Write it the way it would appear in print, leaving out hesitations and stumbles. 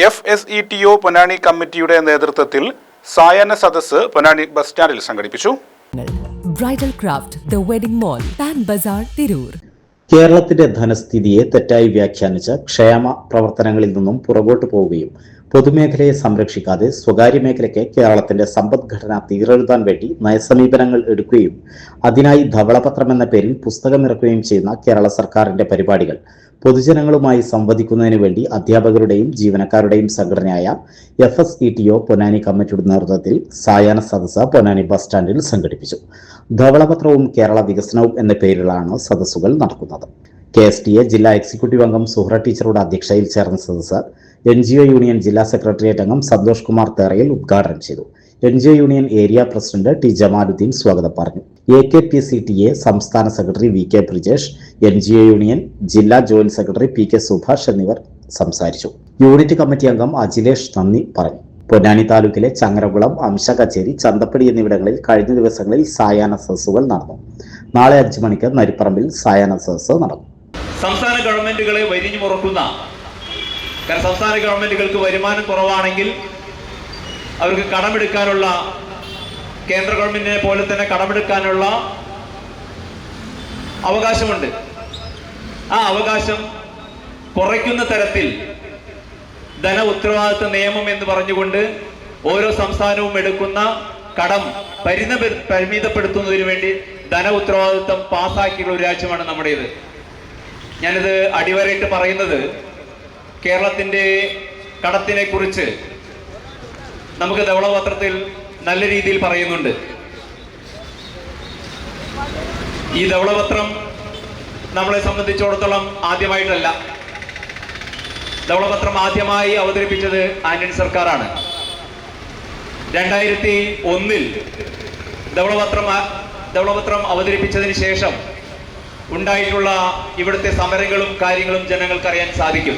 FSETO Ponnani കമ്മിറ്റിയുടെ നേതൃത്വത്തിൽ സായാഹ്ന സദസ്സ് പൊന്നാനി ബസ് സ്റ്റാൻഡിൽ സംഘടിപ്പിച്ചു. Bridal craft the wedding mall പാൻ ബസാർ തിരൂർ. കേരളത്തിന്റെ ധനസ്ഥിതിയെ തെറ്റായി വ്യാഖ്യാനിച്ച് ക്ഷേമ പ്രവർത്തനങ്ങളിൽ നിന്നും പുറകോട്ട് പോവുകയും പൊതുമേഖലയെ സംരക്ഷിക്കാതെ സ്വകാര്യ മേഖലയ്ക്ക് കേരളത്തിന്റെ സമ്പദ്ഘടന തീരെഴുതാൻ വേണ്ടി നയസമീപനങ്ങൾ എടുക്കുകയും അതിനായി ധവളപത്രം എന്ന പേരിൽ പുസ്തകമിറക്കുകയും ചെയ്യുന്ന കേരള സർക്കാരിന്റെ പരിപാടികൾ പൊതുജനങ്ങളുമായി സംവദിക്കുന്നതിന് വേണ്ടി അധ്യാപകരുടെയും ജീവനക്കാരുടെയും സംഘടനയായ FSETO പൊന്നാനി കമ്മിറ്റിയുടെ നേതൃത്വത്തിൽ സായാഹ്ന സദസ്സ് പൊന്നാനി ബസ് സ്റ്റാൻഡിൽ സംഘടിപ്പിച്ചു. ധവളപത്രവും കേരള വികസനവും എന്ന പേരിലാണ് സദസ്സുകൾ നടക്കുന്നത്. KSTA ജില്ലാ എക്സിക്യൂട്ടീവ് അംഗം സുഹ്ര ടീച്ചറുടെ അധ്യക്ഷതയിൽ ചേർന്ന സദസ്സ് NGO യൂണിയൻ ജില്ലാ സെക്രട്ടേറിയറ്റ് അംഗം സന്തോഷ് കുമാർ തേറയിൽ ഉദ്ഘാടനം ചെയ്തു. NGO union area president T Jamaluddin സ്വാഗതം പറഞ്ഞു. AKPCTA സംസ്ഥാന secretary VK Brijesh, NGO union ജില്ലാ ജോയിന്റ് സെക്രട്ടറി PK സുഭാഷ് എന്നിവർ സംസാരിച്ചു. യൂണിറ്റ് കമ്മിറ്റി അംഗം അജിലേഷ് നന്ദി പറഞ്ഞു. പൊന്നാനി താലൂക്കിലെ ചങ്ങരകുളം, അംശകച്ചേരി, ചന്തപ്പടി എന്നിവിടങ്ങളിൽ കഴിഞ്ഞ ദിവസങ്ങളിൽ സായാഹ്ന സദസ്സുകൾ നടന്നു. നാളെ 5 മണിക്ക് നരിപ്പറമ്പിൽ സായാഹ്ന സദസ്സ് നടക്കും. സംസ്ഥാന ഗവൺമെന്റുകളെ വരിഞ്ഞു മുറക്കുന്ന, കാരണം സംസ്ഥാന ഗവൺമെന്റുകൾക്ക് വരുമാനം കുറവാണെങ്കിൽ അവർക്ക് കടമെടുക്കാനുള്ള, കേന്ദ്ര ഗവൺമെന്റിനെ പോലെ തന്നെ കടമെടുക്കാനുള്ള അവകാശമുണ്ട്. ആ അവകാശം കുറയ്ക്കുന്ന തരത്തിൽ ധന ഉത്തരവാദിത്വ നിയമം എന്ന് പറഞ്ഞുകൊണ്ട് ഓരോ സംസ്ഥാനവും എടുക്കുന്ന കടം പരിമിതപ്പെടുത്തുന്നതിന് വേണ്ടി ധന ഉത്തരവാദിത്വം പാസ്സാക്കിയുള്ള ഒരു രാജ്യമാണ് നമ്മുടേത്. ഞാനിത് അടിവരയിട്ട് പറയുന്നത്, കേരളത്തിന്റെ കടത്തിനെ കുറിച്ച് നമുക്ക് ധവളപത്രത്തിൽ നല്ല രീതിയിൽ പറയുന്നുണ്ട്. ഈ ധവളപത്രം നമ്മളെ സംബന്ധിച്ചിടത്തോളം ആദ്യമായിട്ടല്ല. ധവളപത്രം ആദ്യമായി അവതരിപ്പിച്ചത് ആന്റണി സർക്കാരാണ്. 2001 ധവളപത്രം അവതരിപ്പിച്ചതിന് ശേഷം ഉണ്ടായിട്ടുള്ള ഇവിടുത്തെ സമരങ്ങളും കാര്യങ്ങളും ജനങ്ങൾക്ക് അറിയാൻ സാധിക്കും.